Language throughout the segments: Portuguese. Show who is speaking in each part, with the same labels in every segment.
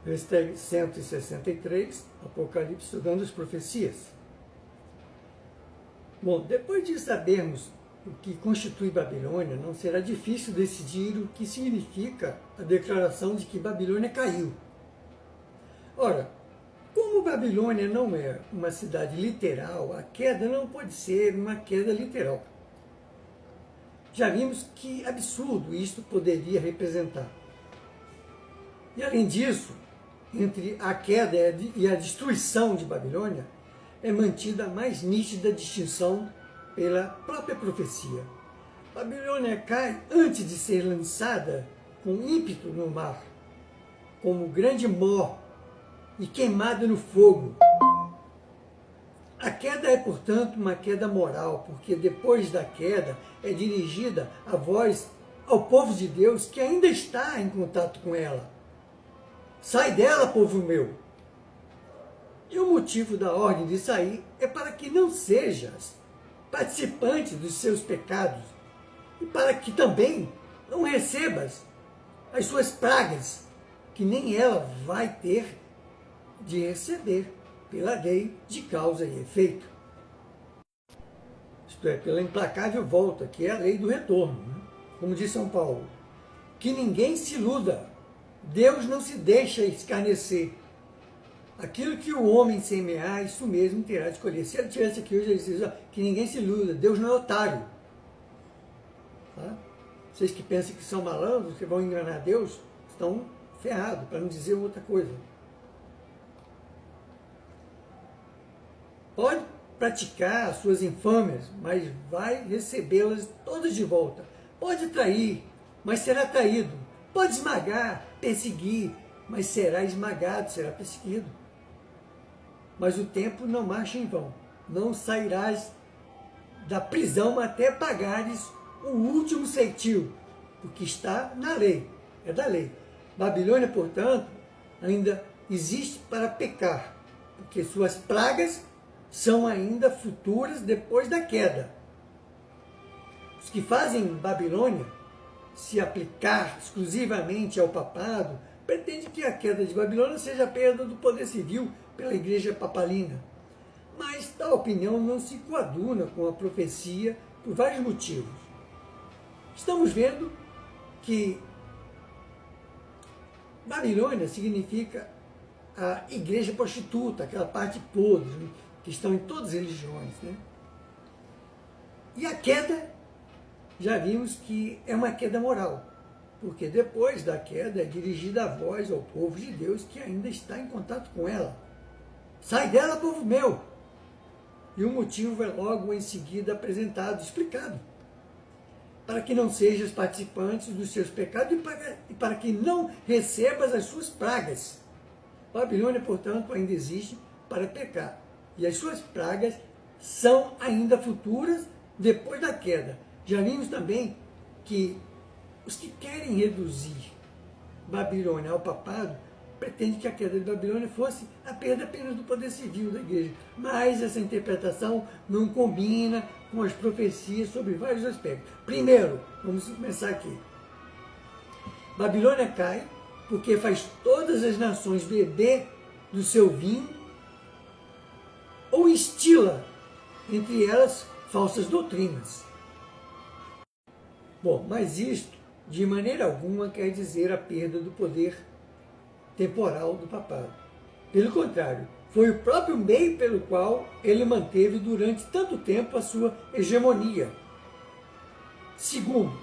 Speaker 1: Hashtag 163, Apocalipse, estudando as profecias. Bom, depois de sabermos o que constitui Babilônia, não será difícil decidir o que significa a declaração de que Babilônia caiu. Ora, como Babilônia não é uma cidade literal, a queda não pode ser uma queda literal. Já vimos que absurdo isto poderia representar. E além disso, entre a queda e a destruição de Babilônia, é mantida a mais nítida distinção pela própria profecia. Babilônia cai antes de ser lançada com ímpeto no mar, como grande mó e queimada no fogo. A queda é, portanto, uma queda moral, porque depois da queda é dirigida a voz ao povo de Deus que ainda está em contato com ela. Sai dela, povo meu! E o motivo da ordem de sair é para que não sejas participante dos seus pecados e para que também não recebas as suas pragas, que nem ela vai ter de receber pela lei de causa e efeito. Isto é, pela implacável volta, que é a lei do retorno. Né? Como diz São Paulo, que ninguém se iluda, Deus não se deixa escarnecer. Aquilo que o homem semear, isso mesmo terá de colher. Se ele estivesse aqui hoje, ele diria que ninguém se iluda, Deus não é otário. Tá? Vocês que pensam que são malandros, que vão enganar Deus, estão ferrados, para não dizer outra coisa. Pode praticar as suas infâmias, mas vai recebê-las todas de volta. Pode trair, mas será traído. Pode esmagar, perseguir, mas será esmagado, será perseguido. Mas o tempo não marcha em vão. Não sairás da prisão até pagares o último ceitil, porque está na lei, é da lei. Babilônia, portanto, ainda existe para pecar, porque suas pragas são ainda futuras depois da queda. Os que fazem Babilônia se aplicar exclusivamente ao papado pretendem que a queda de Babilônia seja a perda do poder civil pela igreja papalina. Mas tal opinião não se coaduna com a profecia por vários motivos. Estamos vendo que Babilônia significa a igreja prostituta, aquela parte podre, né, que estão em todas as religiões. Né? E a queda, já vimos que é uma queda moral, porque depois da queda é dirigida a voz ao povo de Deus que ainda está em contato com ela. Sai dela, povo meu! E o motivo é logo em seguida apresentado, explicado. Para que não sejas participante dos seus pecados e para que não recebas as suas pragas. Babilônia, portanto, ainda existe para pecar. E as suas pragas são ainda futuras depois da queda. Já vimos também que os que querem reduzir Babilônia ao papado pretendem que a queda de Babilônia fosse a perda apenas do poder civil da igreja. Mas essa interpretação não combina com as profecias sobre vários aspectos. Primeiro, vamos começar aqui. Babilônia cai porque faz todas as nações beber do seu vinho ou instila entre elas falsas doutrinas. Bom, mas isto de maneira alguma quer dizer a perda do poder temporal do papado. Pelo contrário, foi o próprio meio pelo qual ele manteve durante tanto tempo a sua hegemonia. Segundo,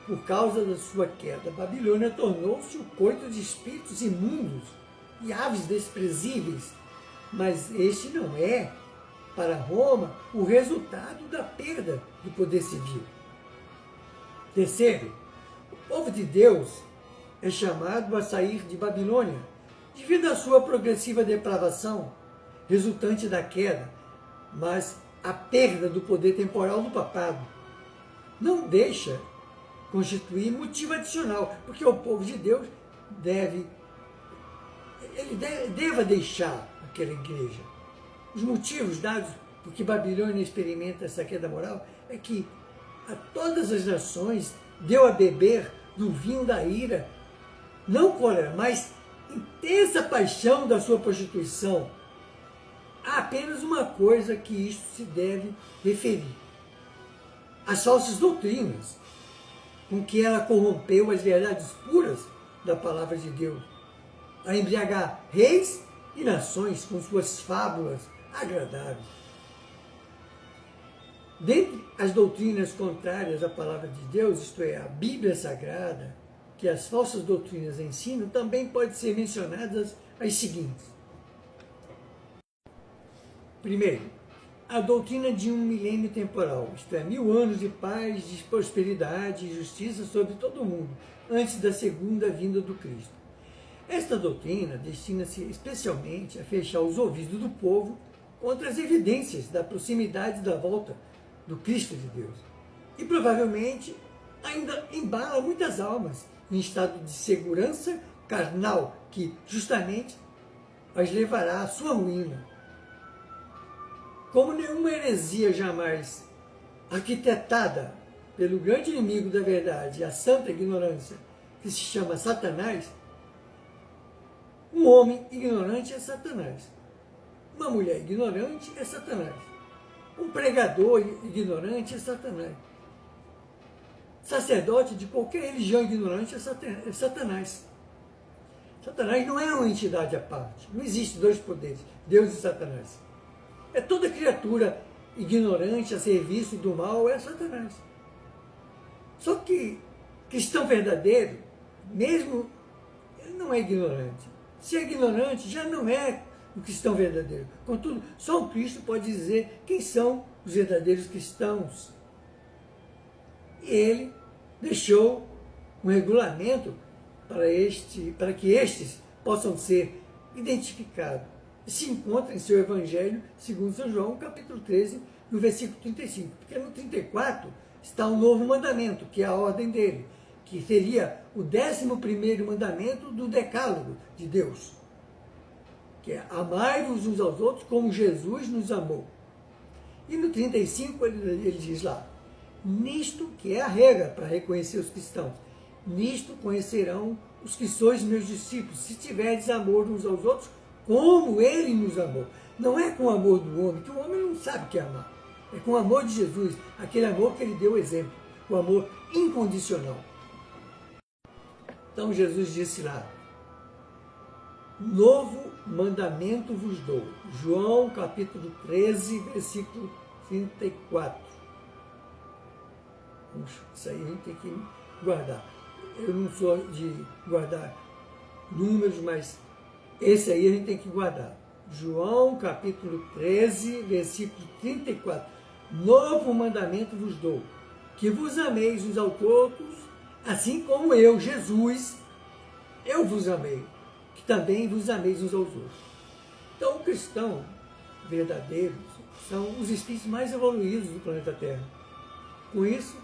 Speaker 1: por causa da sua queda, Babilônia tornou-se o coito de espíritos imundos e aves desprezíveis, mas este não é, para Roma, o resultado da perda do poder civil. Terceiro, o povo de Deus é chamado a sair de Babilônia devido à sua progressiva depravação, resultante da queda, mas a perda do poder temporal do papado não deixa constituir motivo adicional, porque o povo de Deus deva deixar aquela igreja. Os motivos dados por que Babilônia experimenta essa queda moral é que a todas as nações deu a beber do vinho da ira, não cólera, mas intensa paixão da sua prostituição, há apenas uma coisa que isto se deve referir: as falsas doutrinas com que ela corrompeu as verdades puras da palavra de Deus, a embriagar reis e nações com suas fábulas agradáveis. Dentre as doutrinas contrárias à palavra de Deus, isto é, a Bíblia Sagrada, que as falsas doutrinas ensinam, também pode ser mencionadas as seguintes. Primeiro, a doutrina de um milênio temporal, isto é, 1000 anos de paz, de prosperidade e justiça sobre todo o mundo, antes da segunda vinda do Cristo. Esta doutrina destina-se especialmente a fechar os ouvidos do povo contra as evidências da proximidade da volta do Cristo de Deus. E provavelmente ainda embala muitas almas em estado de segurança carnal, que justamente as levará à sua ruína. Como nenhuma heresia jamais arquitetada pelo grande inimigo da verdade, a santa ignorância, que se chama Satanás, um homem ignorante é Satanás. Uma mulher ignorante é Satanás. Um pregador ignorante é Satanás. Sacerdote de qualquer religião ignorante é Satanás. Satanás não é uma entidade à parte. Não existe dois poderes, Deus e Satanás. É toda criatura ignorante a serviço do mal é Satanás. Só que cristão verdadeiro, mesmo, ele não é ignorante. Se é ignorante, já não é o cristão verdadeiro. Contudo, só o Cristo pode dizer quem são os verdadeiros cristãos. E ele deixou um regulamento para que estes possam ser identificados. E se encontra em seu Evangelho, segundo São João, capítulo 13, no versículo 35. Porque no 34 está um novo mandamento, que é a ordem dele, que seria o 11º mandamento do decálogo de Deus, que é amai-vos uns aos outros como Jesus nos amou. E no 35 ele diz lá, nisto que é a regra para reconhecer os cristãos, nisto conhecerão os que sois meus discípulos, se tiverdes amor uns aos outros, como ele nos amou. Não é com o amor do homem, que o homem não sabe o que é amar. É com o amor de Jesus, aquele amor que ele deu o exemplo, o amor incondicional. Então Jesus disse lá, novo mandamento vos dou. João capítulo 13, versículo 34. Isso aí a gente tem que guardar. Eu não sou de guardar números, mas esse aí a gente tem que guardar. João capítulo 13, versículo 34. Novo mandamento vos dou, que vos ameis uns aos outros, assim como eu, Jesus, eu vos amei, que também vos ameis uns aos outros. Então, o cristão verdadeiro são os espíritos mais evoluídos do planeta Terra. Por isso,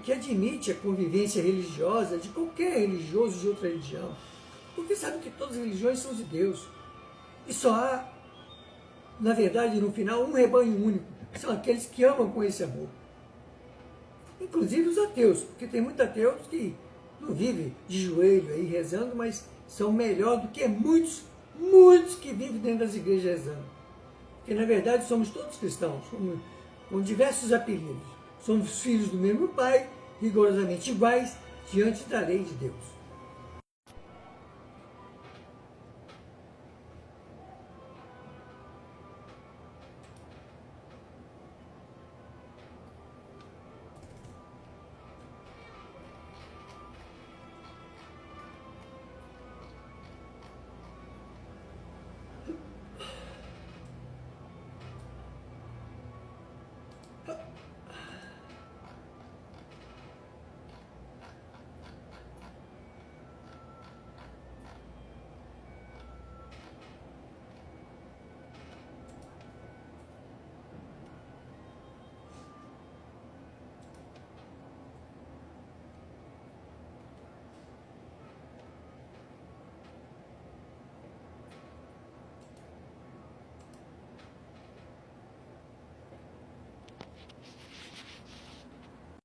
Speaker 1: que admite a convivência religiosa de qualquer religioso de outra religião, porque sabe que todas as religiões são de Deus. E só há, na verdade, no final, um rebanho único, que são aqueles que amam com esse amor. Inclusive os ateus, porque tem muitos ateus que não vivem de joelho aí rezando, mas são melhor do que muitos que vivem dentro das igrejas rezando. Porque, na verdade, somos todos cristãos, com diversos apelidos. Somos filhos do mesmo Pai, rigorosamente iguais diante da lei de Deus.